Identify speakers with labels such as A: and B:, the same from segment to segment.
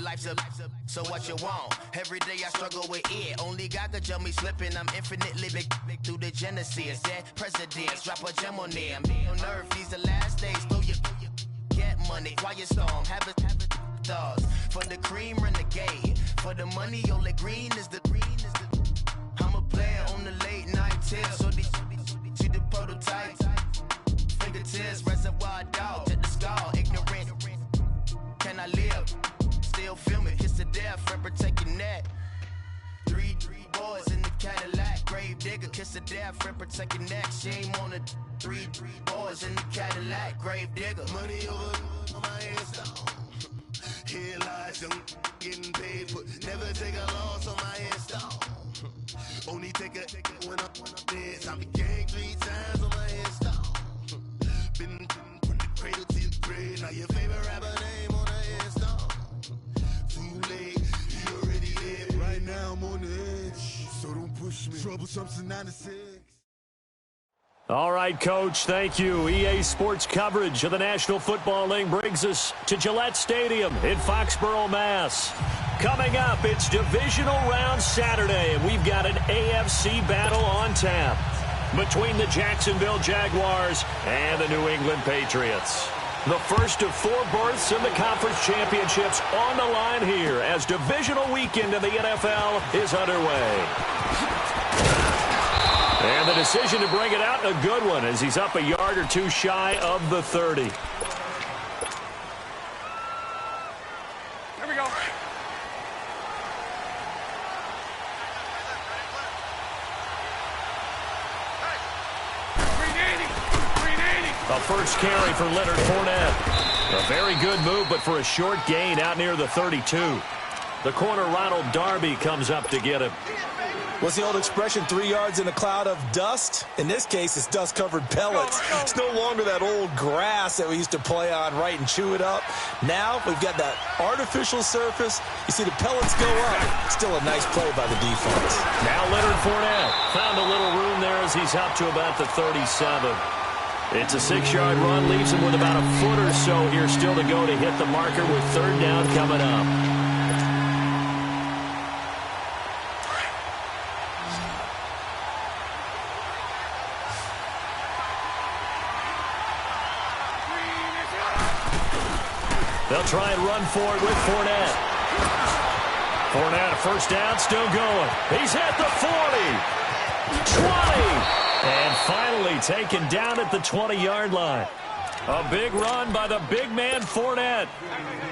A: life's a so what you want? Every day I struggle with it. Only God could jump me slipping. I'm infinitely big through the Genesis. That presidents drop a gem on them. On earth, these the last days. Throw your get money. Quiet storm. Have a thoughts. For the cream, renegade. For the money, only green is the. I'm a player on the late night tip. So these see the prototype. Fingertips, reservoir dog. Check the skull. Ignorant. Can I live? Still film it, kiss to death, friend protect your neck. Three boys in the Cadillac, grave digger, kiss to death, friend protect your neck. Shame on the three boys in the Cadillac, grave digger. Money over on my headstone. Here lies young getting paid, but never take a loss on my headstone. Only take a when I'm dead. Time to gang 3 times on my headstone. Been from the cradle to your grave. Now your favorite rapper name on the headstone. Too late, you already dead. Right now I'm on the edge, so don't push me. Troublesome to 96.
B: All right, Coach, thank you. EA Sports coverage of the National Football League brings us to Gillette Stadium in Foxborough, Mass. Coming up, it's Divisional Round Saturday, and we've got an AFC battle on tap between the Jacksonville Jaguars and the New England Patriots. The first of 4 berths in the conference championships on the line here as divisional weekend in the NFL is underway. And the decision to bring it out, a good one, as he's up a yard or 2 shy of the 30.
C: Here we go.
B: A first carry for Leonard Fournette. A very good move, but for a short gain out near the 32. The corner, Ronald Darby, comes up to get him.
D: What's the old expression, 3 yards in a cloud of dust? In this case, it's dust-covered pellets. It's no longer that old grass that we used to play on, right, and chew it up. Now we've got that artificial surface. You see the pellets go up. Still a nice play by the defense.
B: Now Leonard Fournette found a little room there as he's up to about the 37. It's a 6-yard run, leaves him with about a foot or so here still to go to hit the marker with 3rd down coming up. They'll try and run for it with Fournette. Fournette, a first down, still going. He's at the 40, 20. And finally taken down at the 20-yard line. A big run by the big man Fournette.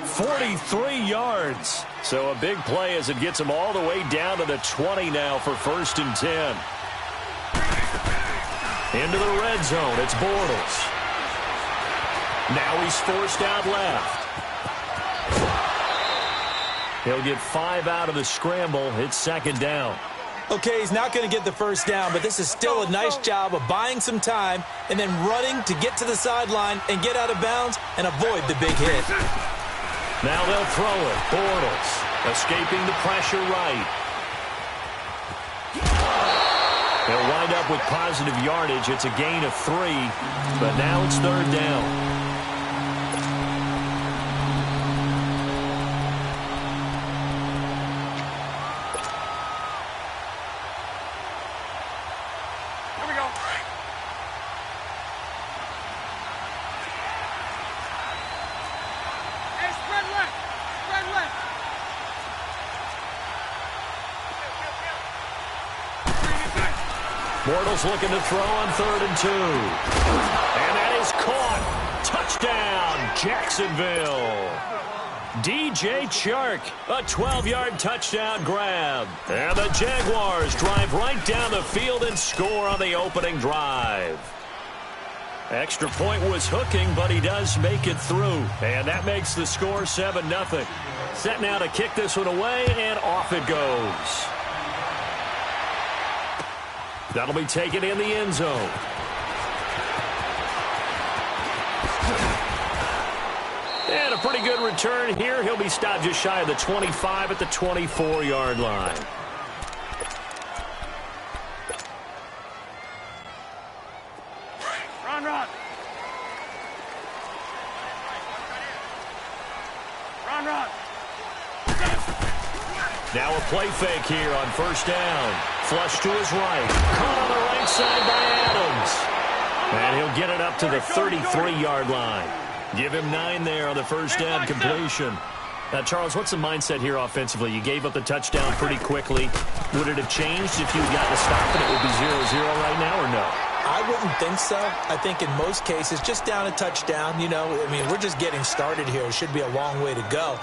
B: 43 yards. So a big play as it gets him all the way down to the 20 now for 1st and 10. Into the red zone, it's Bortles. Now he's forced out left. He'll get 5 out of the scramble. It's 2nd down.
D: Okay, he's not going to get the first down, but this is still a nice job of buying some time and then running to get to the sideline and get out of bounds and avoid the big hit.
B: Now they'll throw it. Bortles escaping the pressure right. They'll wind up with positive yardage. It's a gain of 3, but now it's 3rd down. Bortles looking to throw on 3rd and 2. And that is caught. Touchdown, Jacksonville. DJ Chark, a 12-yard touchdown grab. And the Jaguars drive right down the field and score on the opening drive. Extra point was hooking, but he does make it through. And that makes the score 7-0. Set now to kick this one away, and off it goes. That'll be taken in the end zone. And a pretty good return here. He'll be stopped just shy of the 25 at the 24-yard line.
C: Run. Run.
B: Now a play fake here on first down. Flush to his right. Caught on the right side by Adams. And he'll get it up to the 33-yard line. Give him 9 there on the first down completion. Now, Charles, what's the mindset here offensively? You gave up the touchdown pretty quickly. Would it have changed if you had gotten a stop and it would be 0-0 right now or no?
D: I wouldn't think so. I think in most cases, just down a touchdown, we're just getting started here. It should be a long way to go.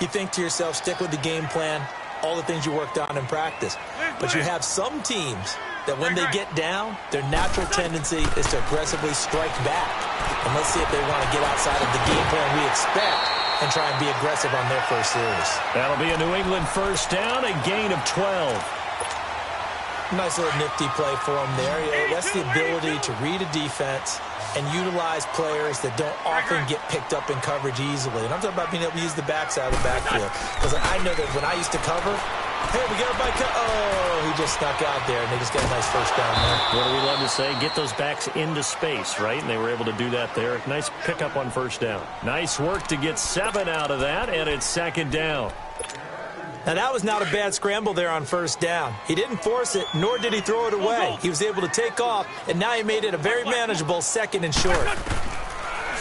D: You think to yourself, stick with the game plan, all the things you worked on in practice. But you have some teams that when they get down, their natural tendency is to aggressively strike back. And let's see if they want to get outside of the game plan we expect and try and be aggressive on their first series.
B: That'll be a New England first down, a gain of 12.
D: Nice little nifty play for him there. That's the ability to read a defense and utilize players that don't often get picked up in coverage easily. And I'm talking about being able to use the backside of the backfield. Because I know that when I used to cover, hey, we got a bike. Oh, he just snuck out there, and they just got a nice first down there.
B: What do we love to say? Get those backs into space, right? And they were able to do that there. Nice pickup on first down. Nice work to get 7 out of that, and it's second down.
D: Now, that was not a bad scramble there on first down. He didn't force it, nor did he throw it away. He was able to take off, and now he made it a very manageable second and short.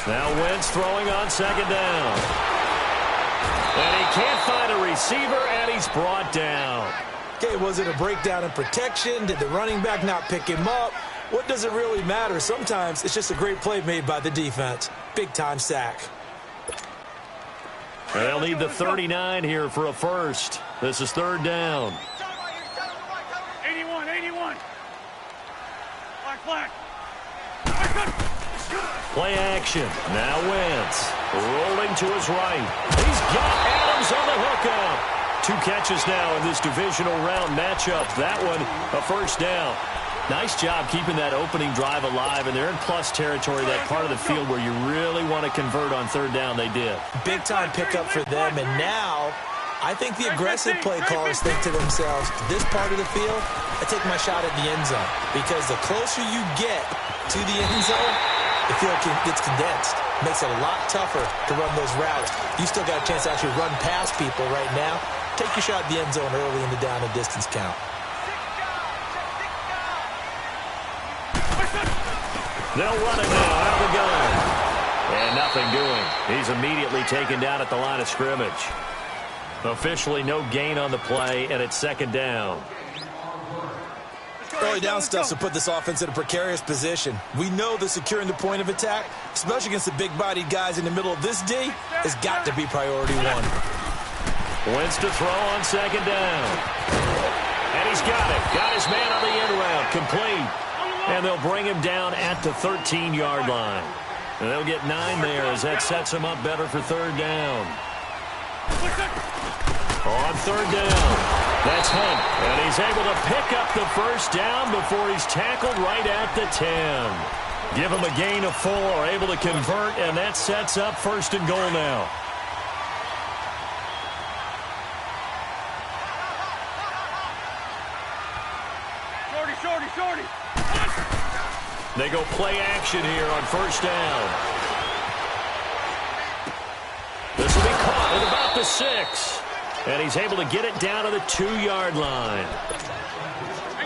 B: Now Wentz throwing on second down. And he can't find a receiver, and he's brought down.
D: Okay, was it a breakdown in protection? Did the running back not pick him up? What does it really matter? Sometimes it's just a great play made by the defense. Big-time sack.
B: And they'll need the 39 here for a first. This is third down.
C: 81. Black.
B: Play action. Now Wentz. Rolling to his right. He's got Adams on the hookup. 2 catches now in this divisional round matchup. That one, a first down. Nice job keeping that opening drive alive, and they're in plus territory, that part of the field where you really want to convert on third down. They did.
D: Big-time pickup for them, and now I think the aggressive play callers think to themselves, this part of the field, I take my shot at the end zone, because the closer you get to the end zone, the field gets condensed. Makes it a lot tougher to run those routes. You still got a chance to actually run past people right now. Take your shot at the end zone early in the down and distance count.
B: They'll run it now out of the gun. And nothing doing. He's immediately taken down at the line of scrimmage. Officially no gain on the play, and it's second down.
D: Early down stuff to put this offense in a precarious position. We know that securing the point of attack, especially against the big-bodied guys in the middle of this D, has got to be priority 1.
B: Wentz to throw on second down. And he's got it. Got his man on the end route. Complete. And they'll bring him down at the 13-yard line. And they'll get 9 there as that sets him up better for third down. On third down, that's Hunt. And he's able to pick up the first down before he's tackled right at the 10. Give him a gain of 4, able to convert, and that sets up first and goal now.
C: Shorty.
B: They go play action here on first down. This will be caught at about the 6. And he's able to get it down to the 2-yard line.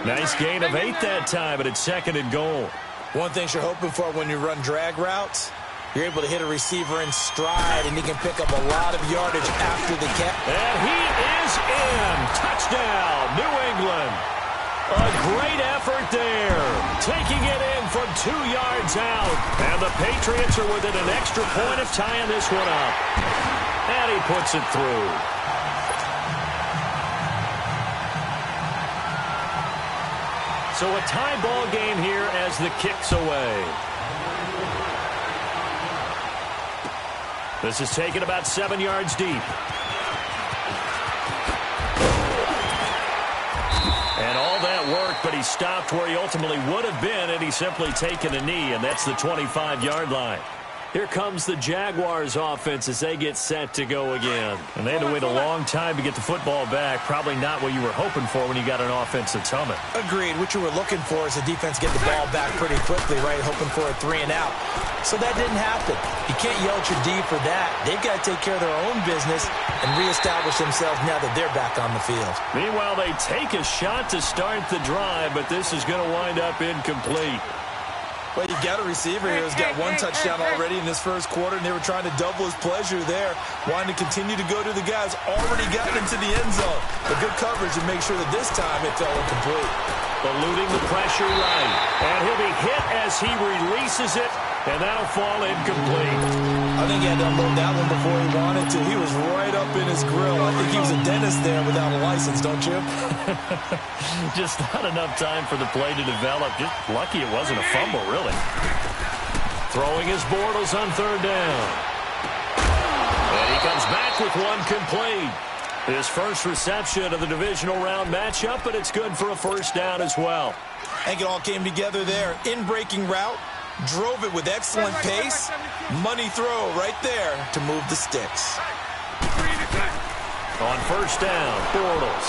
B: Nice gain of 8 that time, but it's second and goal.
D: One thing you're hoping for when you run drag routes, you're able to hit a receiver in stride, and he can pick up a lot of yardage after the catch.
B: And he is in. Touchdown, New England. A great effort there. Taking it in from 2 yards out. And the Patriots are within an extra point of tying this one up. And he puts it through. So a tie ball game here as the kick's away. This is taken about 7 yards deep. And all that work, but he stopped where he ultimately would have been, and he's simply taken a knee, and that's the 25-yard line. Here comes the Jaguars offense as they get set to go again. And they had to wait a long time to get the football back. Probably not what you were hoping for when you got an offense that's humming.
D: Agreed. What you were looking for is the defense get the ball back pretty quickly, right? Hoping for a 3 and out. So that didn't happen. You can't yell at your D for that. They've got to take care of their own business and reestablish themselves now that they're back on the field.
B: Meanwhile, they take a shot to start the drive, but this is going to wind up incomplete.
D: Well, you got a receiver here who's got one touchdown already in this first quarter, and they were trying to double his pleasure there, wanting to continue to go to the guys already gotten into the end zone. But good coverage to make sure that this time it fell incomplete.
B: Eluding the pressure right. And he'll be hit as he releases it, and that'll fall incomplete.
D: I think he had to unload that one before he wanted to. He was right up in his grill. I think he was a dentist there without a license, don't you?
B: Just not enough time for the play to develop. Just lucky it wasn't a fumble, really. Throwing his Bortles on third down. And he comes back with one complete. His first reception of the divisional round matchup, but it's good for a first down as well.
D: I think it all came together there. In-breaking route, drove it with excellent pace. Money throw right there to move the sticks.
B: On first down, Bortles.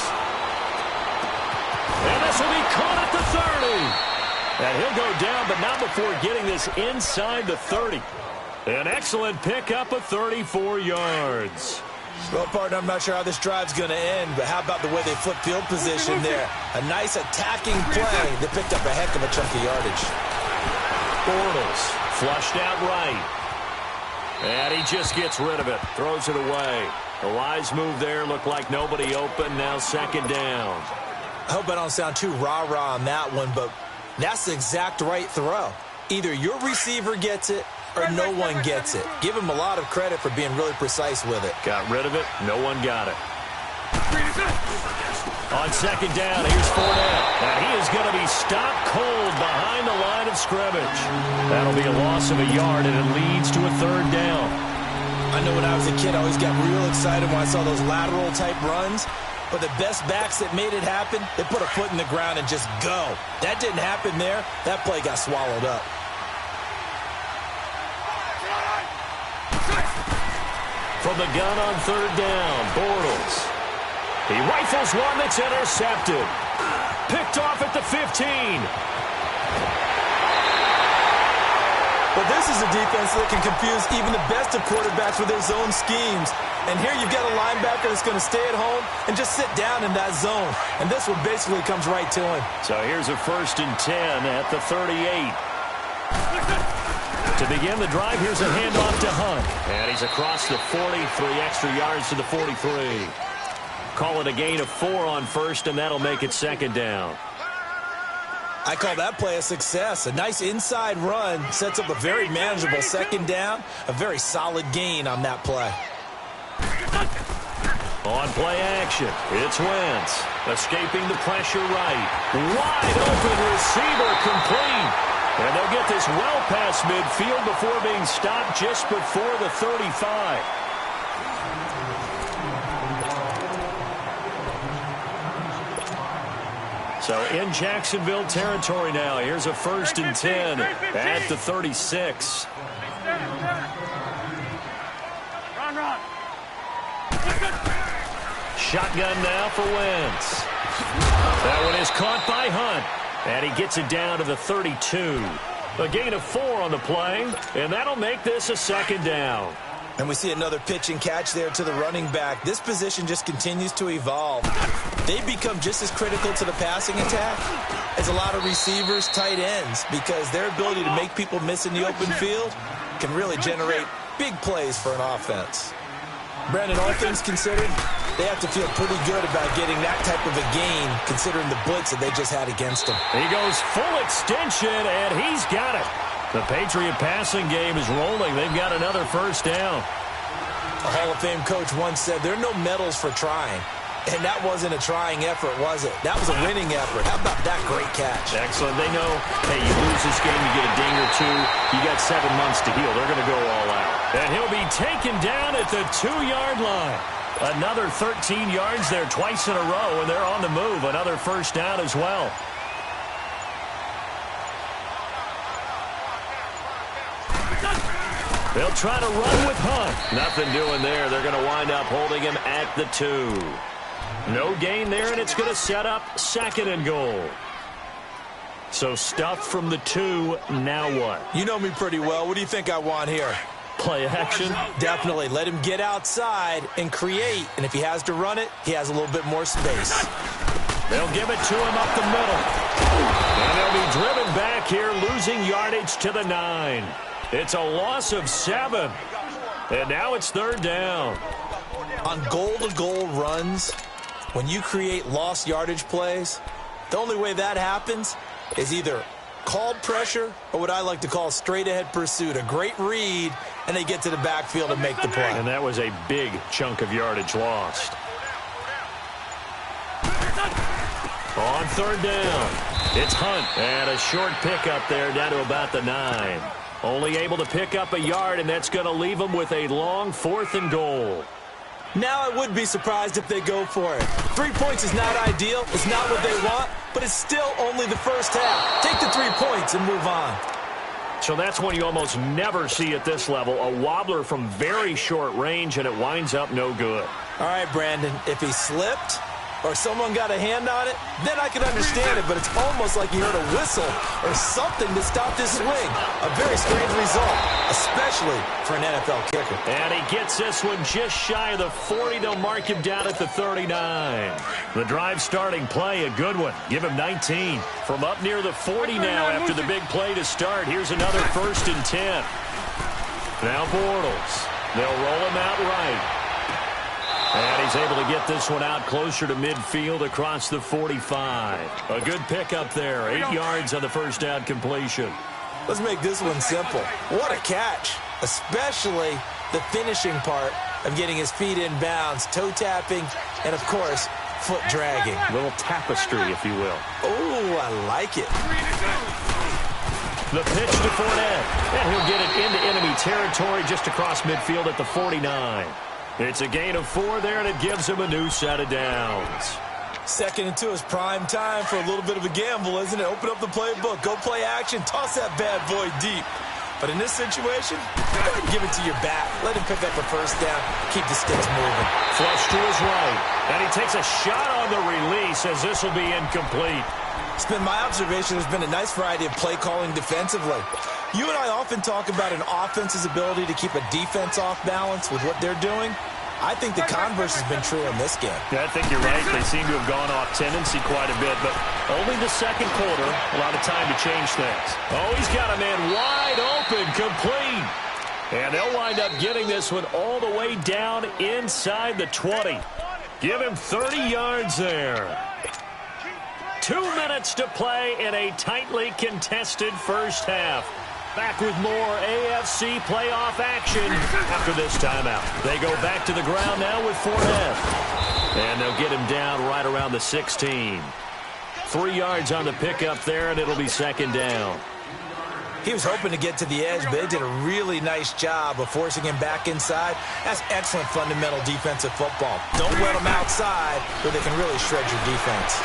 B: And this will be caught at the 30. And he'll go down, but not before getting this inside the 30. An excellent pickup of 34 yards.
D: Well, partner, I'm not sure how this drive's going to end, but how about the way they flip field position there? A nice attacking play that picked up a heck of a chunk of yardage.
B: Bortles flushed out right. And he just gets rid of it. Throws it away. A wise move there. Looked like nobody open. Now second down.
D: I hope I don't sound too rah-rah on that one, but that's the exact right throw. Either your receiver gets it or no one gets it. Give him a lot of credit for being really precise with it.
B: Got rid of it. No one got it. On second down, here's Fournette. And he is going to be stopped cold behind the line of scrimmage. That'll be a loss of a yard, and it leads to a third down.
D: I know when I was a kid, I always got real excited when I saw those lateral-type runs. But the best backs that made it happen, they put a foot in the ground and just go. That didn't happen there. That play got swallowed up.
B: From the gun on third down, Bortles. He rifles one that's intercepted. Picked off at the 15.
D: Well, this is a defense that can confuse even the best of quarterbacks with their zone schemes. And here you've got a linebacker that's going to stay at home and just sit down in that zone. And this one basically comes right to him.
B: So here's a 1st and 10 at the 38. To begin the drive, here's a handoff to Hunt. And he's across the 40, 3 extra yards to the 43. Call it a gain of 4 on first, and that'll make it second down.
D: I call that play a success. A nice inside run sets up a very manageable second down. A very solid gain on that play.
B: On play action, it's Wentz. Escaping the pressure right. Wide open receiver complete. And they'll get this well past midfield before being stopped just before the 35. So in Jacksonville territory now. Here's a 1st and 10 at the 36.
C: Run.
B: Shotgun now for Wentz. That one is caught by Hunt. And he gets it down to the 32. A gain of 4 on the play, and that'll make this a second down.
D: And we see another pitch and catch there to the running back. This position just continues to evolve. They become just as critical to the passing attack as a lot of receivers, tight ends, because their ability to make people miss in the open field can really generate big plays for an offense. Brandon, all things considered, they have to feel pretty good about getting that type of a gain, considering the blitz that they just had against them.
B: He goes full extension, and he's got it. The Patriot passing game is rolling. They've got another first down.
D: A Hall of Fame coach once said, there are no medals for trying. And that wasn't a trying effort, was it? That was a winning effort. How about that great catch?
B: Excellent. They know, hey, you lose this game, you get a ding or two. You got 7 months to heal. They're going to go all out. And he'll be taken down at the 2-yard line. Another 13 yards there twice in a row, and they're on the move. Another first down as well. They'll try to run with Hunt. Nothing doing there. They're going to wind up holding him at the 2. No gain there, and it's going to set up 2nd and goal. So stuffed from the 2, now what?
D: You know me pretty well. What do you think I want here?
B: Play action?
D: Definitely. Let him get outside and create. And if he has to run it, he has a little bit more space.
B: They'll give it to him up the middle. And they'll be driven back here, losing yardage to the 9. It's a loss of 7. And now it's 3rd down.
D: On goal-to-goal runs, when you create lost yardage plays, the only way that happens is either called pressure or what I like to call straight-ahead pursuit. A great read, and they get to the backfield and make the play.
B: And that was a big chunk of yardage lost. On 3rd down, it's Hunt. And a short pickup there down to about the 9. Only able to pick up a yard, and that's going to leave them with a long 4th and goal.
D: Now I would be surprised if they go for it. 3 points is not ideal. It's not what they want, but it's still only the first half. Take the 3 points and move on.
B: So that's one you almost never see at this level. A wobbler from very short range, and it winds up no good.
D: All right, Brandon, if he slipped or someone got a hand on it, then I can understand it, but it's almost like he heard a whistle or something to stop this swing. A very strange result, especially for an NFL kicker.
B: And he gets this one just shy of the 40. They'll mark him down at the 39. The drive starting play, a good one. Give him 19. From up near the 40 now after the big play to start. Here's another 1st and 10. Now Bortles. They'll roll him out right. And he's able to get this one out closer to midfield across the 45. A good pickup there. 8 yards on the first down completion.
D: Let's make this one simple. What a catch, especially the finishing part of getting his feet in bounds, toe tapping, and, of course, foot dragging.
B: A little tapestry, if you will.
D: Oh, I like it.
B: The pitch to Fournette. And he'll get it into enemy territory just across midfield at the 49. It's a gain of 4 there, and it gives him a new set of downs.
D: 2nd and 2 is prime time for a little bit of a gamble, isn't it? Open up the playbook, go play action, toss that bad boy deep. But in this situation, go ahead and give it to your back. Let him pick up a first down, keep the sticks moving.
B: Flush to his right, and he takes a shot on the release as this will be incomplete.
D: It's been my observation there's been a nice variety of play calling defensively. You and I often talk about an offense's ability to keep a defense off balance with what they're doing. I think the converse has been true in this game.
B: Yeah, I think you're right. They seem to have gone off tendency quite a bit, but only the 2nd quarter. A lot of time to change things. Oh, he's got a man wide open, complete. And they'll wind up getting this one all the way down inside the 20. Give him 30 yards there. 2 minutes to play in a tightly contested first half. Back with more AFC playoff action after this timeout. They go back to the ground now with Fournette. And they'll get him down right around the 16. 3 yards on the pickup there, and it'll be 2nd down.
D: He was hoping to get to the edge, but they did a really nice job of forcing him back inside. That's excellent fundamental defensive football. Don't let them outside where they can really shred your defense.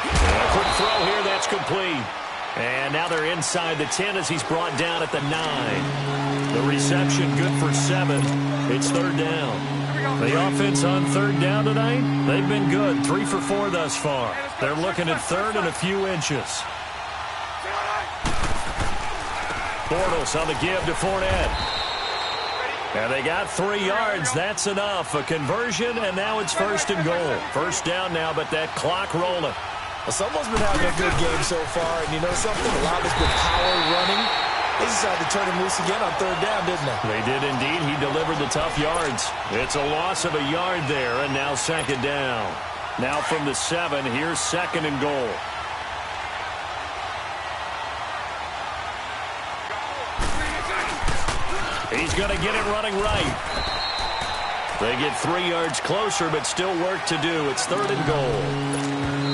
B: And a quick throw here, that's complete. And now they're inside the 10 as he's brought down at the 9. The reception good for 7. It's 3rd down. The offense on 3rd down tonight, they've been good. 3 for 4 thus far. They're looking at 3rd and a few inches. Bortles on the give to Fournette. And they got 3 yards. That's enough. A conversion, and now it's 1st and goal. 1st down now, but that clock rolling.
D: Well, someone's been having a good game so far, and you know something? A lot of it's been power running. They decided to turn him loose again on 3rd down, didn't they?
B: They did indeed. He delivered the tough yards. It's a loss of a yard there, and now 2nd down. Now from the 7, here's 2nd and goal. He's going to get it running right. They get 3 yards closer, but still work to do. It's 3rd and goal.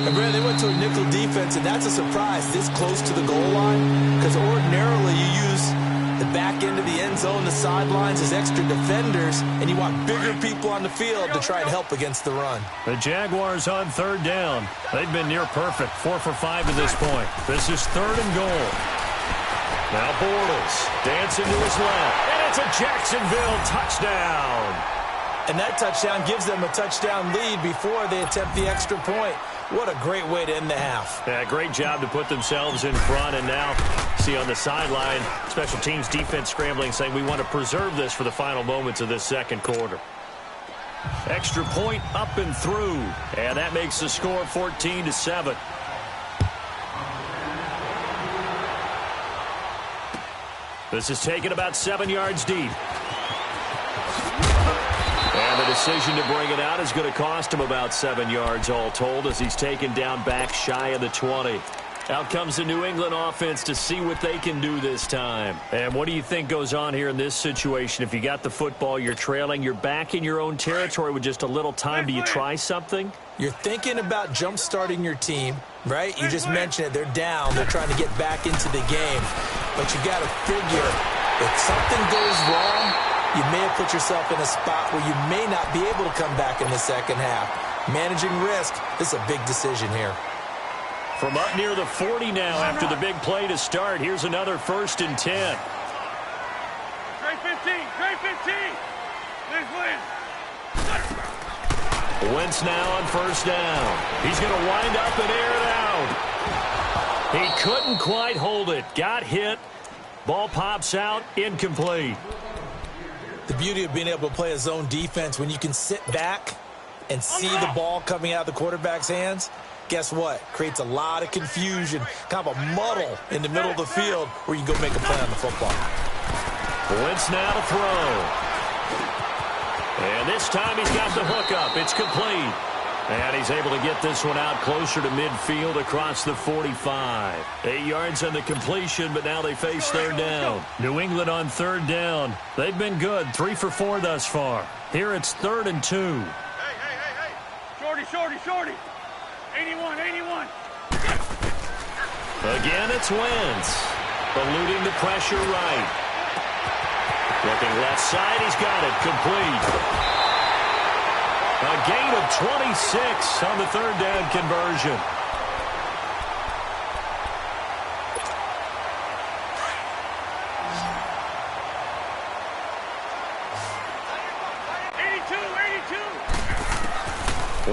D: And Brad, they went to a nickel defense, and that's a surprise this close to the goal line, because ordinarily you use the back end of the end zone, the sidelines as extra defenders, and you want bigger people on the field to try and help against the run.
B: The Jaguars on 3rd down. They've been near perfect, 4 for 5 at this point. This is 3rd and goal. Now Bortles dancing to his left. And it's a Jacksonville touchdown.
D: And that touchdown gives them a touchdown lead before they attempt the extra point. What a great way to end the half.
B: Yeah, great job to put themselves in front. And now, see on the sideline, special teams defense scrambling, saying we want to preserve this for the final moments of this second quarter. Extra point up and through. And that makes the score 14-7. This is taken about 7 yards deep. And the decision to bring it out is going to cost him about 7 yards all told as he's taken down back shy of the 20. Out comes the New England offense to see what they can do this time. And what do you think goes on here in this situation? If you got the football, you're trailing, you're back in your own territory with just a little time. Do you try something?
D: You're thinking about jump-starting your team, right? You just mentioned it. They're down. They're trying to get back into the game. But you got to figure if something goes wrong, you may have put yourself in a spot where you may not be able to come back in the second half. Managing risk, this is a big decision here.
B: From up near the 40 now after the big play to start. Here's another 1st and 10.
C: Trey 15. Trey 15. Please win.
B: Wentz now on 1st down. He's going to wind up and air it out. He couldn't quite hold it. Got hit. Ball pops out. Incomplete.
D: The beauty of being able to play a zone defense when you can sit back and see the ball coming out of the quarterback's hands, guess what? Creates a lot of confusion, kind of a muddle in the middle of the field where you can go make a play on the football.
B: Wentz now to throw. And this time he's got the hook up. It's complete. And he's able to get this one out closer to midfield across the 45. 8 yards on the completion, but now they face 3rd down. New England on 3rd down. They've been good, 3 for 4 thus far. Here it's 3rd and 2.
C: Hey. Shorty. 81.
B: Again, it's Wentz. Eluding the pressure right. Looking left side, he's got it. Complete. A gain of 26 on the 3rd down conversion.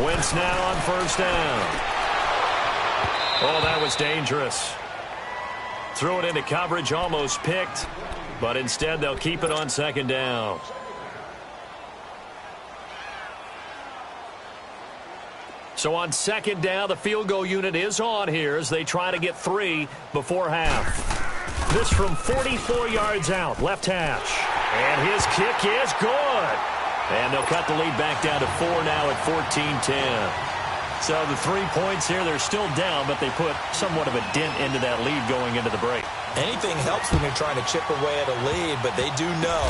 B: Wentz now on 1st down. Oh, that was dangerous. Threw it into coverage, almost picked, but instead they'll keep it on 2nd down. So on 2nd down, the field goal unit is on here as they try to get 3 before half. This from 44 yards out, left hash. And his kick is good. And they'll cut the lead back down to 4 now at 14-10. So the 3 points here, they're still down, but they put somewhat of a dent into that lead going into the break.
D: Anything helps when you're trying to chip away at a lead, but they do know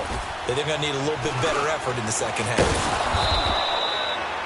D: that they're going to need a little bit better effort in the second half.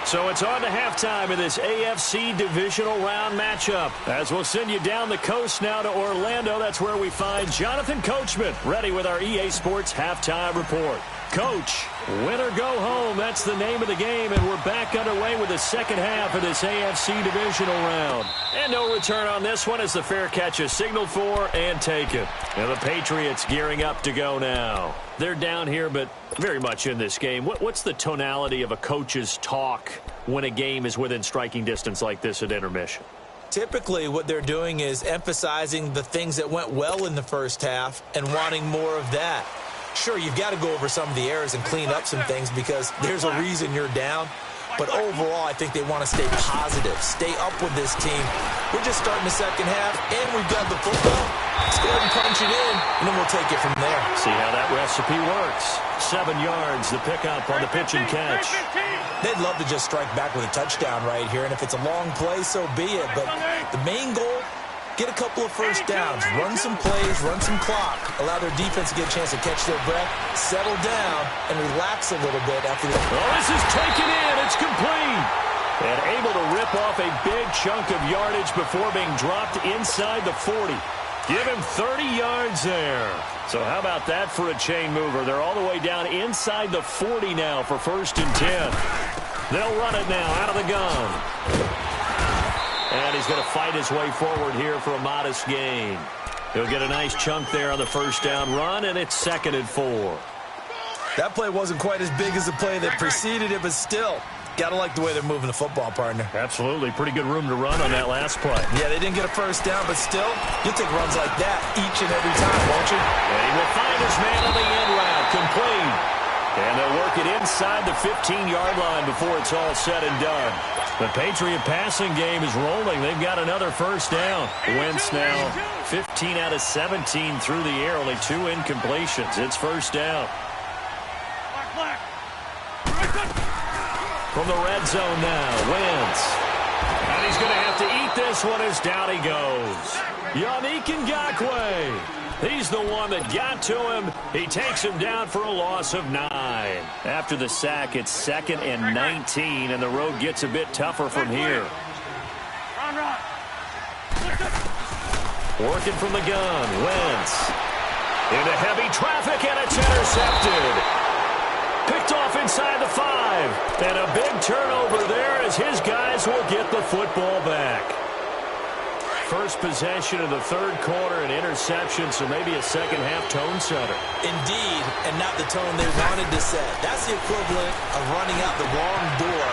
B: So it's on to halftime in this AFC divisional round matchup. As we'll send you down the coast now to Orlando, that's where we find Jonathan Coachman, ready with our EA Sports halftime report. Coach, win or go home, that's the name of the game, and we're back underway with the second half of this AFC divisional round. And no return on this one as the fair catch is signaled for and taken. And the Patriots gearing up to go now. They're down here, but very much in this game. What's the tonality of a coach's talk when a game is within striking distance like this at intermission?
D: Typically, what they're doing is emphasizing the things that went well in the first half and wanting more of that. Sure, you've got to go over some of the errors and clean up some things because there's a reason you're down. But overall, I think they want to stay positive, stay up with this team. We're just starting the second half, and we've got the football. Let's go ahead and punch it in, and then we'll take it from there.
B: See how that recipe works. 7 yards, the pickup on the pitch and catch.
D: They'd love to just strike back with a touchdown right here, and if it's a long play, so be it. But the main goal, get a couple of first downs, run some plays, run some clock, allow their defense to get a chance to catch their breath, settle down, and relax a little bit after the...
B: Oh, this is taken in. It's complete. And able to rip off a big chunk of yardage before being dropped inside the 40. Give him 30 yards there. So how about that for a chain mover? They're all the way down inside the 40 now for 1st and 10. They'll run it now out of the gun. And he's going to fight his way forward here for a modest gain. He'll get a nice chunk there on the first down run, and it's 2nd and 4.
D: That play wasn't quite as big as the play that preceded it, but still, got to like the way they're moving the football, partner.
B: Absolutely. Pretty good room to run on that last play.
D: Yeah, they didn't get a first down, but still, you'll take runs like that each and every time, won't you?
B: And he will find his man on the end route, complete. And they'll work it inside the 15-yard line before it's all said and done. The Patriot passing game is rolling. They've got another first down. Wentz now 15 out of 17 through the air, only 2 incompletions. It's first down. From the red zone now, Wentz. And he's going to have to eat this one as down he goes. Yannick Ngakoue. He's the one that got to him. He takes him down for a loss of 9. After the sack, it's 2nd and 19, and the road gets a bit tougher from here. Working from the gun, Wentz. Into heavy traffic, and it's intercepted. Picked off inside the 5. And a big turnover there as his guys will get the football back. First possession of the third quarter, an interception, so maybe a second-half tone setter.
D: Indeed, and not the tone they wanted to set. That's the equivalent of running out the wrong door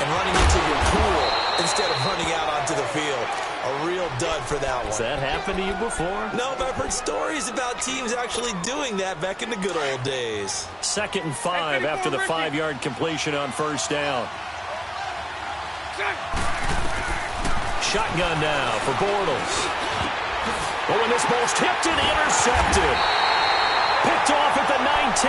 D: and running into your pool instead of running out onto the field. A real dud for that one.
B: Has that happened to you before?
D: No, but I've heard stories about teams actually doing that back in the good old days.
B: 2nd and 5 after the 5-yard completion on first down. Shotgun now for Bortles. Oh, and this ball's tipped and intercepted. Picked off at the 19.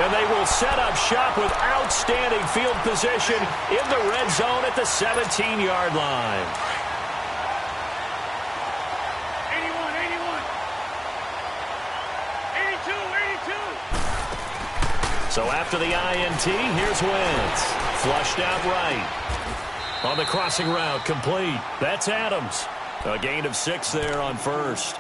B: And they will set up shop with outstanding field position in the red zone at the 17-yard line.
C: 82.
B: So after the INT, here's Wentz. Flushed out right. On the crossing route, complete. That's Adams. A gain of 6 there on first.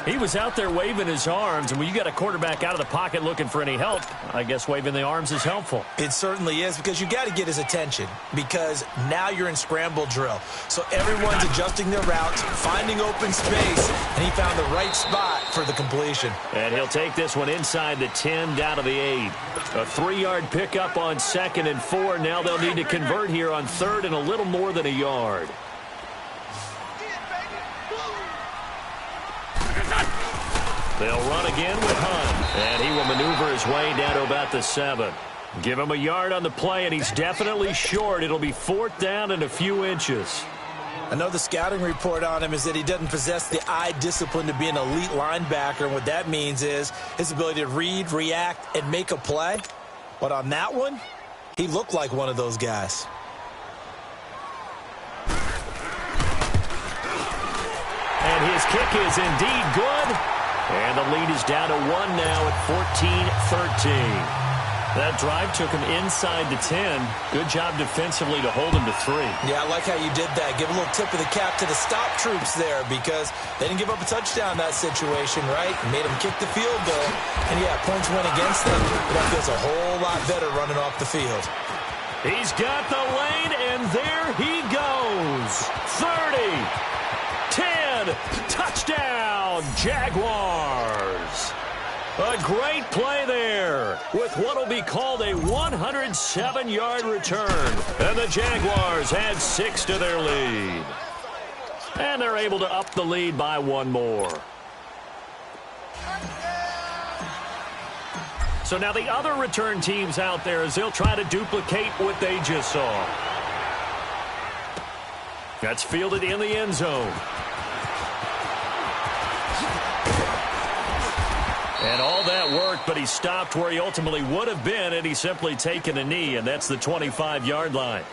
B: He was out there waving his arms, and when you got a quarterback out of the pocket looking for any help, I guess waving the arms is helpful.
D: It certainly is, because you got to get his attention, because now you're in scramble drill. So everyone's adjusting their routes, finding open space, and he found the right spot for the completion.
B: And he'll take this one inside the 10, down to the 8. A 3-yard pickup on 2nd and 4. Now they'll need to convert here on 3rd and a little more than a yard. They'll run again with Hunt, and he will maneuver his way down to about the 7. Give him a yard on the play, and he's definitely short. It'll be 4th down and a few inches.
D: I know the scouting report on him is that he doesn't possess the eye discipline to be an elite linebacker, and what that means is his ability to read, react, and make a play. But on that one, he looked like one of those guys.
B: And his kick is indeed good. And the lead is down to 1 now at 14-13. That drive took him inside the 10. Good job defensively to hold him to 3.
D: Yeah, I like how you did that. Give a little tip of the cap to the stop troops there, because they didn't give up a touchdown in that situation, right? Made them kick the field goal. And, yeah, points went against them, but that feels a whole lot better running off the field.
B: He's got the lane, and there he goes. 30. 10, touchdown, Jaguars. A great play there with what will be called a 107-yard return. And the Jaguars add 6 to their lead. And they're able to up the lead by 1 more. So now the other return teams out there, as they'll try to duplicate what they just saw. That's fielded in the end zone. And all that worked, but he stopped where he ultimately would have been had he simply taken a knee, and that's the 25-yard line.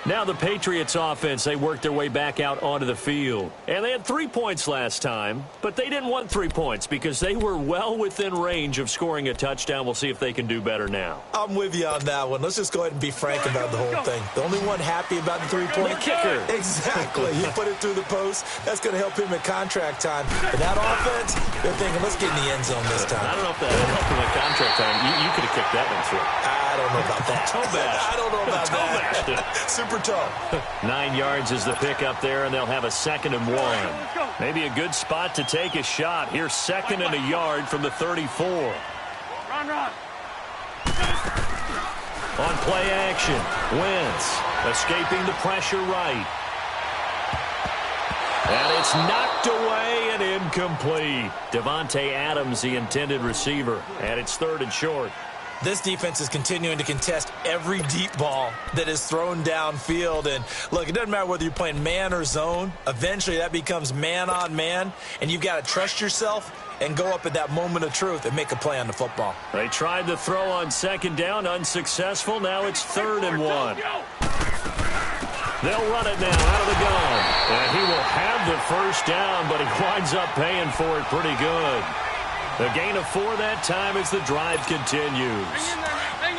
B: Now the Patriots offense, they worked their way back out onto the field. And they had 3 points last time, but they didn't want 3 points because they were well within range of scoring a touchdown. We'll see if they can do better now.
D: I'm with you on that one. Let's just go ahead and be frank about the whole thing. The only one happy about the 3-point
B: kicker.
D: Exactly. You put it through the post. That's going to help him at contract time. But that offense, they're thinking, let's get in the end zone this time.
B: I don't know if that helped him at contract time. You could have kicked that one through.
D: I don't know about that.
B: Toe bash.
D: I don't know about
B: Toe
D: that. Super toe.
B: 9 yards is the pickup there, and they'll have a 2nd and 1. Maybe a good spot to take a shot. Here's 2nd and a yard from the 34.
C: Run.
B: On play action, Wentz escaping the pressure right. And it's knocked away and incomplete. Devontae Adams, the intended receiver, and it's 3rd and short.
D: This defense is continuing to contest every deep ball that is thrown downfield. And, look, it doesn't matter whether you're playing man or zone. Eventually, that becomes man on man, and you've got to trust yourself and go up at that moment of truth and make a play on the football.
B: They tried to throw on 2nd down, unsuccessful. Now it's 3rd and 1. They'll run it now out of the gun. And he will have the 1st down, but he winds up paying for it pretty good. The gain of 4 that time as the drive continues.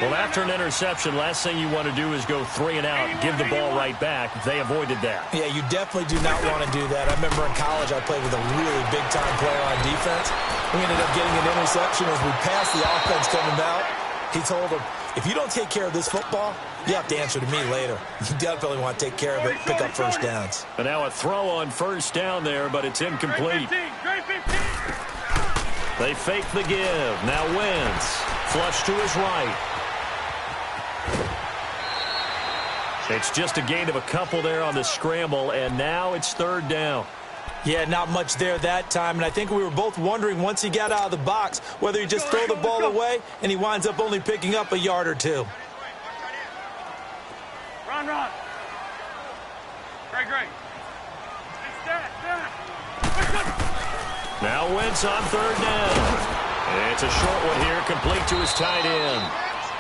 B: Well, after an interception, last thing you want to do is go 3 and out and give the ball right back. They avoided that.
D: Yeah, you definitely do not want to do that. I remember in college I played with a really big-time player on defense. We ended up getting an interception as we passed the offense coming out. He told him, if you don't take care of this football, you have to answer to me later. You definitely want to take care of it, pick up 1st downs.
B: And now a throw on 1st down there, but it's incomplete. They fake the give. Now Wentz. Flush to his right. It's just a gain of a couple there on the scramble, and now it's 3rd down.
D: Yeah, not much there that time, and I think we were both wondering once he got out of the box whether he just throw the ball away, and he winds up only picking up a yard or 2.
C: Run. Great.
B: Now Wentz on 3rd down. It's a short one here, complete to his tight end.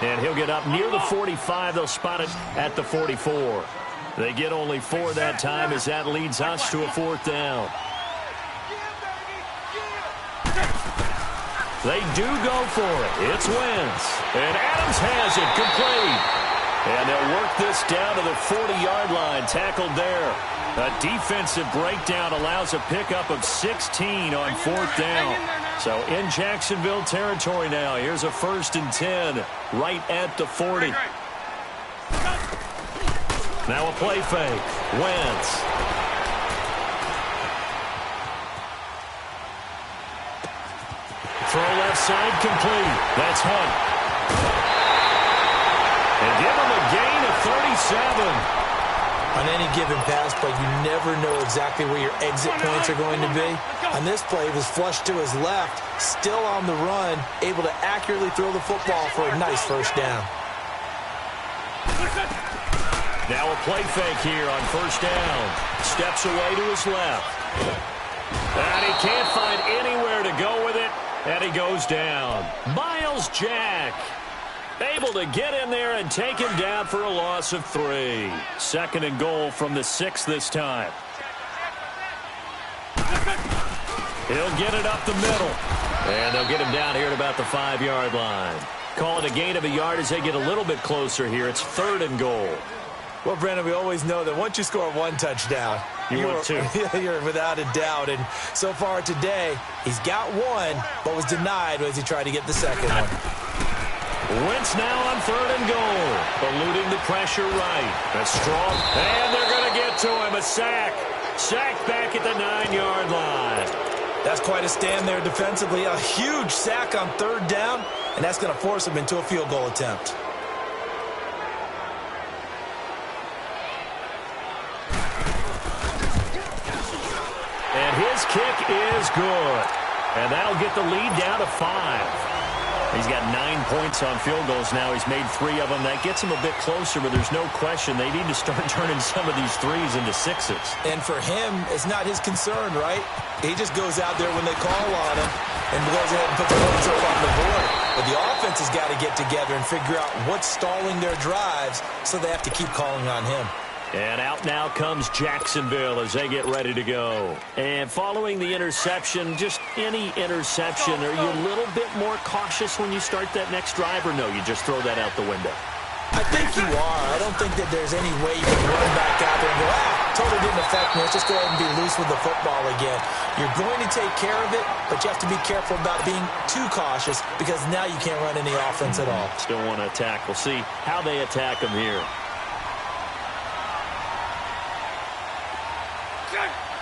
B: And he'll get up near the 45. They'll spot it at the 44. They get only 4 that time as that leads us to a 4th down. They do go for it. It's Wentz. And Adams has it complete. And they'll work this down to the 40-yard line. Tackled there. A defensive breakdown allows a pickup of 16 on 4th down. So in Jacksonville territory now. Here's a 1st and 10 right at the 40. Now a play fake. Wentz. Throw left side complete. That's Hunt. And give him a gain of 37.
D: On any given pass play, you never know exactly where your exit points are going to be. On this play, it was flushed to his left, still on the run, able to accurately throw the football for a nice 1st down.
B: Now a play fake here on 1st down. Steps away to his left. And he can't find anywhere to go with it, and he goes down. Miles Jack able to get in there and take him down for a loss of 3. 2nd and goal from the 6 this time. He'll get it up the middle. And they'll get him down here at about the 5-yard line. Call it a gain of a yard as they get a little bit closer here. It's 3rd and goal.
D: Well, Brandon, we always know that once you score 1 touchdown,
B: you're
D: without a doubt. And so far today, he's got 1, but was denied as he tried to get the 2nd one.
B: Wentz now on 3rd and goal. Eluding the pressure right. That's strong. And they're going to get to him. A sack. Sacked back at the 9-yard line.
D: That's quite a stand there defensively. A huge sack on 3rd down, and that's going to force him into a field goal attempt.
B: And his kick is good. And that'll get the lead down to 5. He's got 9 points on field goals now. He's made 3 of them. That gets him a bit closer, but there's no question they need to start turning some of these 3s into 6s.
D: And for him, it's not his concern, right? He just goes out there when they call on him and goes ahead and puts points up on the board. But the offense has got to get together and figure out what's stalling their drives, so they have to keep calling on him.
B: And out now comes Jacksonville as they get ready to go. And following the interception, just any interception, are you a little bit more cautious when you start that next drive, or no, you just throw that out the window?
D: I think you are. I don't think that there's any way you can run back out there and go, totally didn't affect me. Let's just go ahead and be loose with the football again. You're going to take care of it, but you have to be careful about being too cautious because now you can't run any offense at all.
B: Still want to attack. We'll see how they attack them here.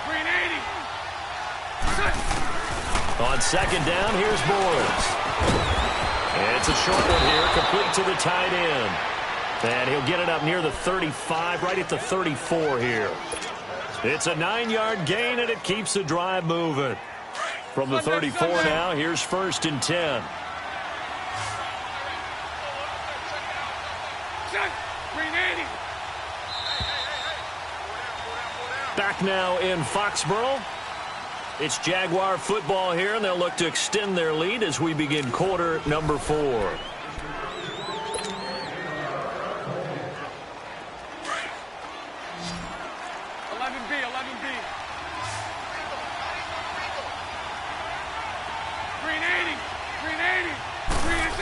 C: Green 80.
B: On second down, here's Morris. It's a short one here, complete to the tight end. And he'll get it up near the 35, right at the 34 here. It's a 9-yard gain, and it keeps the drive moving. From the 34 now, here's 1st and 10.
C: Green 80.
B: Back now in Foxborough. It's Jaguar football here, and they'll look to extend their lead as we begin quarter number 4.
C: 11B, 11B. Green 80. Green 80. Green 80.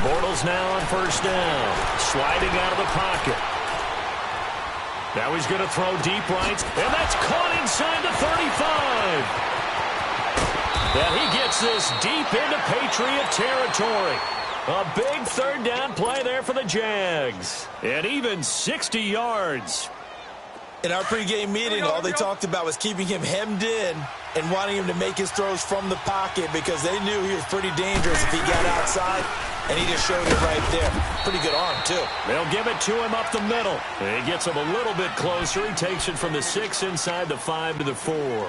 B: Bortles now on 1st down. Sliding out of the pocket. Now he's going to throw deep right, and that's caught inside the 35. And he gets this deep into Patriot territory. A big 3rd down play there for the Jags. And even 60 yards.
D: In our pregame meeting, all they talked about was keeping him hemmed in and wanting him to make his throws from the pocket because they knew he was pretty dangerous if he got outside, and he just showed it right there. Pretty good arm, too.
B: They'll give it to him up the middle. And he gets him a little bit closer. He takes it from the 6 inside the 5 to the 4.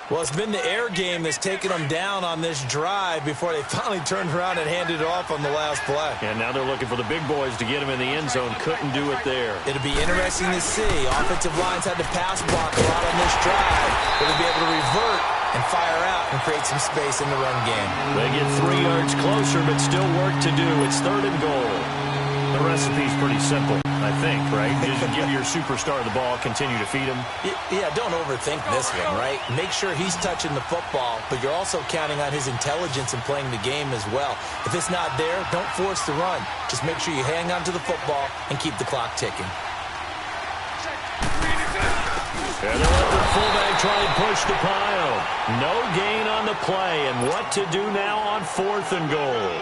D: Well, it's been the air game that's taken them down on this drive before they finally turned around and handed it off on the last play.
B: And now they're looking for the big boys to get him in the end zone. Couldn't do it there.
D: It'll be interesting to see. Offensive lines had to pass block a lot on this drive. They'll be able to revert and fire out and create some space in the run game.
B: They get 3 yards closer, but still work to do. It's 3rd and goal. The recipe's pretty simple, I think, right? Just give your superstar the ball, continue to feed him.
D: Yeah, don't overthink this one, right? Make sure he's touching the football, but you're also counting on his intelligence in playing the game as well. If it's not there, don't force the run. Just make sure you hang on to the football and keep the clock ticking.
B: And they'll let the fullback try and push the pile. No gain on the play, and what to do now on 4th and goal.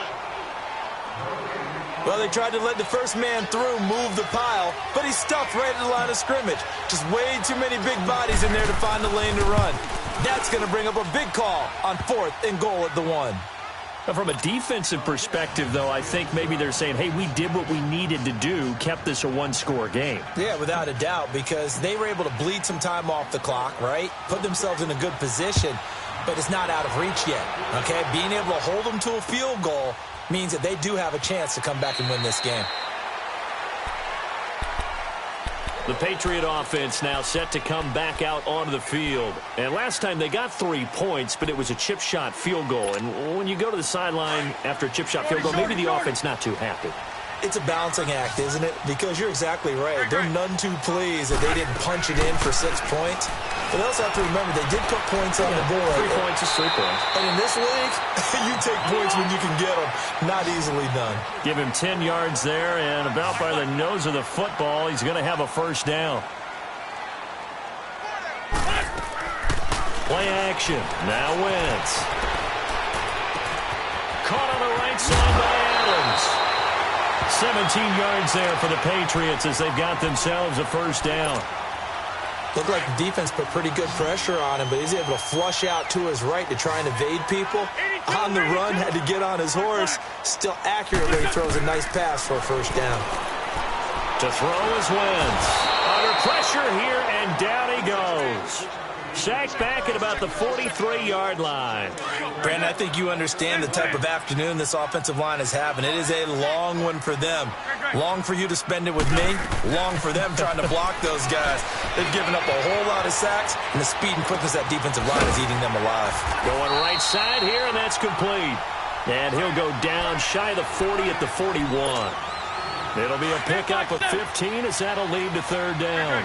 D: Well, they tried to let the first man through move the pile, but he's stuffed right at the line of scrimmage. Just way too many big bodies in there to find a lane to run. That's going to bring up a big call on 4th and goal at the 1.
B: Now, from a defensive perspective, though, I think maybe they're saying, hey, we did what we needed to do, kept this a 1-score game.
D: Yeah, without a doubt, because they were able to bleed some time off the clock, right? Put themselves in a good position, but it's not out of reach yet, okay? Being able to hold them to a field goal means that they do have a chance to come back and win this game.
B: The Patriot offense now set to come back out onto the field. And last time they got 3 points, but it was a chip shot field goal. And when you go to the sideline after a chip shot field goal, maybe the offense not too happy.
D: It's a balancing act, isn't it? Because you're exactly right. They're none too pleased that they didn't punch it in for 6 points. But they also have to remember they did put points on the board.
B: 3 points is 3 points.
D: And in this league, you take points when you can get them. Not easily done.
B: Give him 10 yards there, and about by the nose of the football, he's going to have a 1st down. Play action. Now Wentz. Caught on the right side by Adams. 17 yards there for the Patriots as they've got themselves a 1st down.
D: Looked like the defense put pretty good pressure on him, but he's able to flush out to his right to try and evade people. On the run, had to get on his horse. Still accurately throws a nice pass for a 1st down.
B: To throw is Wentz. Under pressure here, and down he goes. Sacked back at about the 43-yard line.
D: Brandon, I think you understand the type of afternoon this offensive line is having. It is a long one for them. Long for you to spend it with me. Long for them trying to block those guys. They've given up a whole lot of sacks, and the speed and quickness of that defensive line is eating them alive.
B: Going right side here, and that's complete. And he'll go down shy of the 40 at the 41. It'll be a pickup of 15 as that'll lead to 3rd down.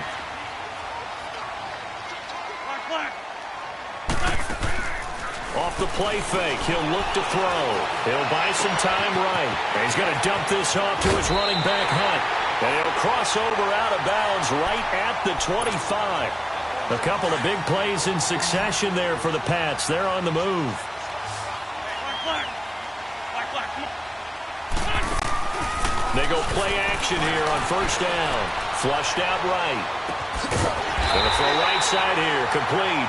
B: Off the play fake, he'll look to throw. He'll buy some time right. And he's going to dump this off to his running back, Hunt. And he'll cross over out of bounds right at the 25. A couple of big plays in succession there for the Pats. They're on the move. They go play action here on first down. Flushed out right. Going to throw right side here. Complete.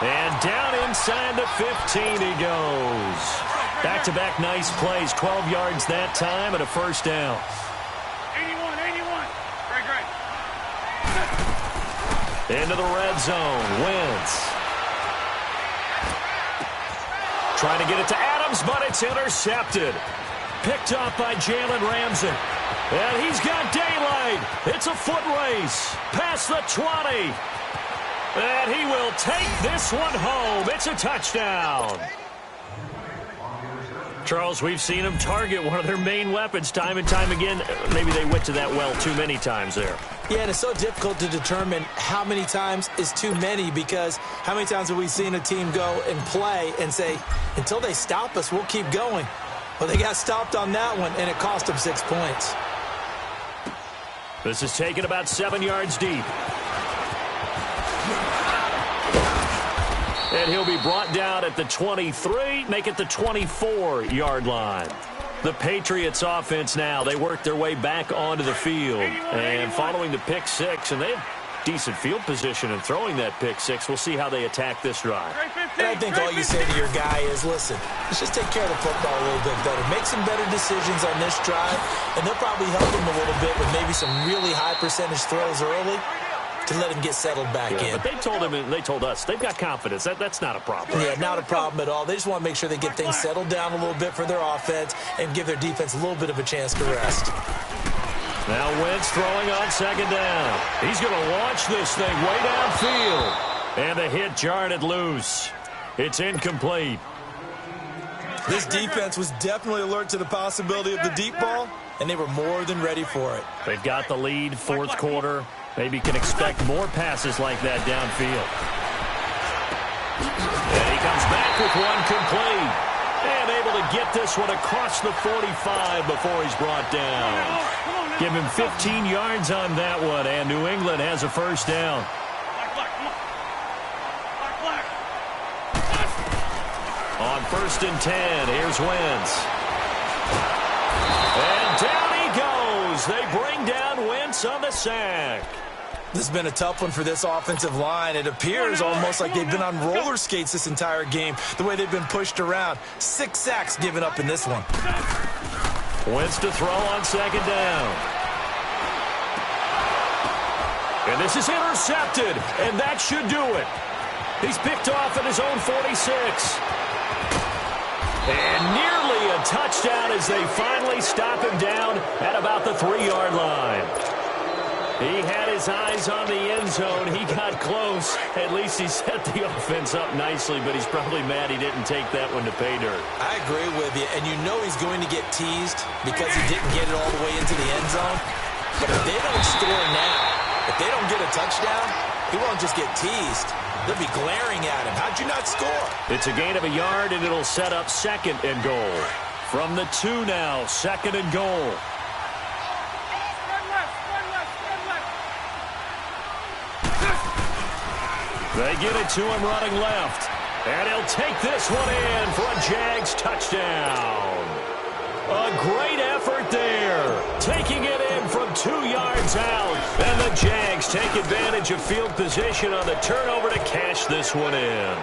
B: And down inside the 15 he goes. Back-to-back nice plays. 12 yards that time and a first down.
C: 81. Great.
B: Into the red zone. Wentz. Trying to get it to Adams, but it's intercepted. Picked off by Jalen Ramsey. And he's got daylight. It's a foot race. Past the 20. And he will take this one home. It's a touchdown. Charles, we've seen him target one of their main weapons time and time again. Maybe they went to that well too many times there.
D: Yeah, and it's so difficult to determine how many times is too many, because how many times have we seen a team go and play and say, until they stop us, we'll keep going. Well, they got stopped on that one, and it cost them 6 points.
B: This is taken about 7 yards deep. And he'll be brought down at the 23, make it the 24-yard line. The Patriots offense now, they work their way back onto the field. And following the pick six, and they have decent field position and throwing that pick six, we'll see how they attack this drive.
D: And I think all you say to your guy is, listen, let's just take care of the football a little bit better. Make some better decisions on this drive, and they'll probably help him a little bit with maybe some really high percentage throws early to let him get settled back in.
B: But they told him, and they told us, they've got confidence. That's not a problem.
D: Yeah, not a problem at all. They just want to make sure they get things settled down a little bit for their offense and give their defense a little bit of a chance to rest.
B: Now Wentz throwing on second down. He's going to launch this thing way downfield. And the hit jarred it loose. It's incomplete.
D: This defense was definitely alert to the possibility of the deep ball, and they were more than ready for it.
B: They've got the lead, fourth quarter. Maybe can expect more passes like that downfield. And he comes back with one complete. And able to get this one across the 45 before he's brought down. Give him 15 yards on that one, and New England has a first down. On first and 10, here's Wentz. And down he goes. They bring down Wentz on the sack.
D: This has been a tough one for this offensive line. It appears almost like they've been on roller skates this entire game, the way they've been pushed around. 6 sacks given up in this one.
B: Wentz to throw on second down. And this is intercepted, and that should do it. He's picked off at his own 46. And nearly a touchdown as they finally stop him down at about the 3-yard line. He had his eyes on the end zone. He got close. At least he set the offense up nicely, but he's probably mad he didn't take that one to pay dirt.
D: I agree with you, and you know he's going to get teased because he didn't get it all the way into the end zone. But if they don't score now, if they don't get a touchdown, he won't just get teased. They'll be glaring at him. How'd you not score?
B: It's a gain of a yard, and it'll set up second and goal. From the 2 now, second and goal. They get it to him running left. And he'll take this one in for a Jags touchdown. A great effort there. Taking it in from 2 yards out. And the Jags take advantage of field position on the turnover to cash this one in.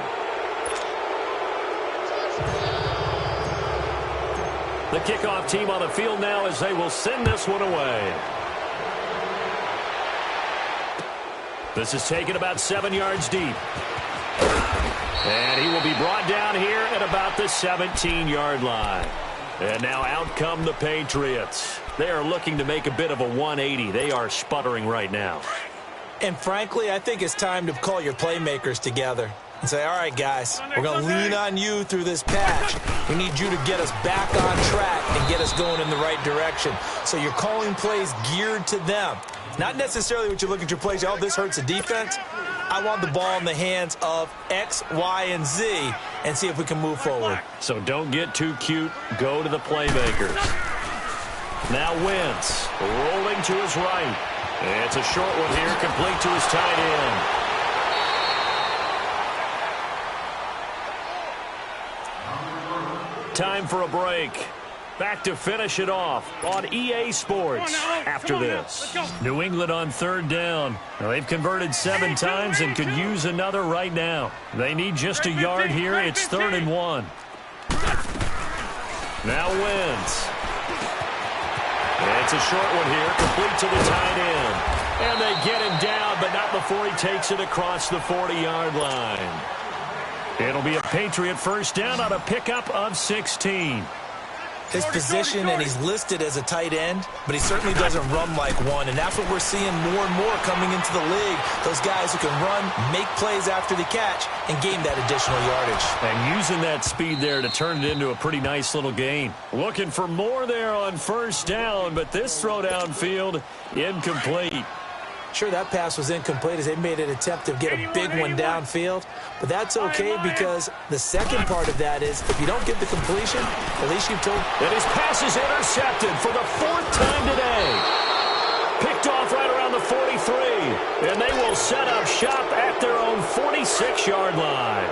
B: The kickoff team on the field now as they will send this one away. This is taken about 7 yards deep. And he will be brought down here at about the 17-yard line. And now out come the Patriots. They are looking to make a bit of a 180. They are sputtering right now.
D: And frankly, I think it's time to call your playmakers together and say, all right, guys, we're going to lean on you through this patch. We need you to get us back on track and get us going in the right direction. So you're calling plays geared to them. Not necessarily what you look at your plays, oh, this hurts the defense. I want the ball in the hands of X, Y, and Z, and see if we can move forward.
B: So don't get too cute. Go to the playmakers. Now Wentz rolling to his right. It's a short one here, complete to his tight end. Time for a break. Back to finish it off on EA Sports after this. New England on third down. Now, they've converted 7 times and could use another right now. They need just a yard here. It's 3rd and 1. Now Wentz. It's a short one here, complete to the tight end. And they get him down, but not before he takes it across the 40-yard line. It'll be a Patriot first down on a pickup of 16.
D: His position, and he's listed as a tight end, but he certainly doesn't run like one, and that's what we're seeing more and more coming into the league. Those guys who can run, make plays after the catch, and gain that additional yardage.
B: And using that speed there to turn it into a pretty nice little gain. Looking for more there on first down, but this throw downfield, incomplete.
D: Sure, that pass was incomplete as they made an attempt to get a big one downfield. But that's okay because the second part of that is if you don't get the completion, at least you've told.
B: And his pass is intercepted for the 4th time today. Picked off right around the 43. And they will set up shop at their own 46-yard line.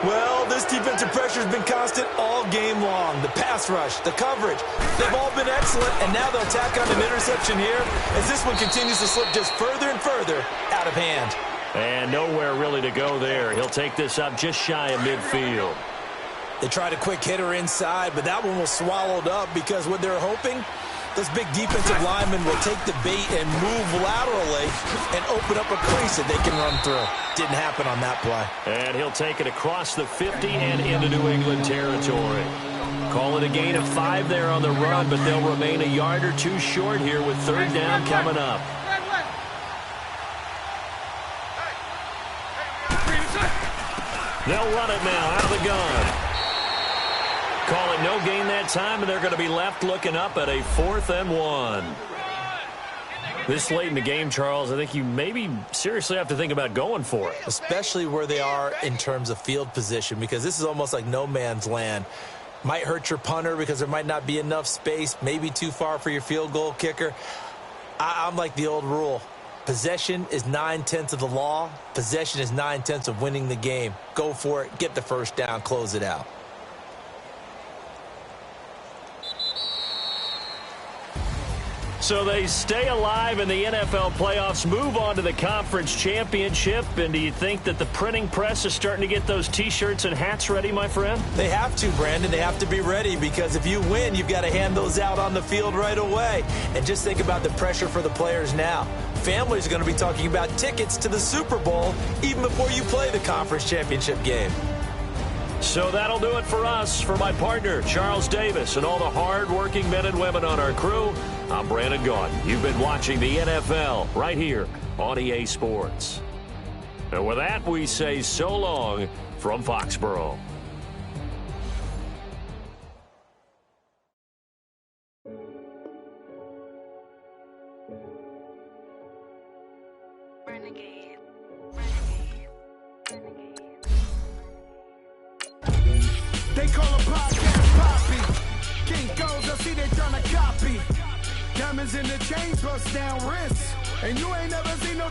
D: Well, this defensive pressure has been constant all game long. The pass rush, the coverage, they've all been excellent, and now they'll tack on an interception here as this one continues to slip just further and further out of hand.
B: And nowhere really to go there. He'll take this up just shy of midfield.
D: They tried a quick hitter inside, but that one was swallowed up because what they're hoping, those big defensive linemen will take the bait and move laterally and open up a crease that they can run through. Didn't happen on that play.
B: And he'll take it across the 50 and into New England territory. Call it a gain of 5 there on the run, but they'll remain a yard or 2 short here with 3rd down coming up. They'll run it now out of the gun. Call it no gain that time, and they're going to be left looking up at a 4th and 1. This late in the game, Charles, I think you maybe seriously have to think about going for it.
D: Especially where they are in terms of field position, because this is almost like no man's land. Might hurt your punter because there might not be enough space, maybe too far for your field goal kicker. I'm like the old rule. Possession is 9/10 of the law. Possession is 9/10 of winning the game. Go for it. Get the first down. Close it out.
B: So they stay alive in the NFL playoffs, move on to the conference championship. And do you think that the printing press is starting to get those T-shirts and hats ready, my friend?
D: They have to, Brandon. They have to be ready because if you win, you've got to hand those out on the field right away. And just think about the pressure for the players now. Families are going to be talking about tickets to the Super Bowl even before you play the conference championship game.
B: So that'll do it for us. For my partner, Charles Davis, and all the hard-working men and women on our crew, I'm Brandon Gaudin. You've been watching the NFL right here on EA Sports. And with that, we say so long from Foxborough.
E: They call a podcast Poppy. King goes, I see they tryna copy. Diamonds in the chain, bust down wrists. And you ain't never seen no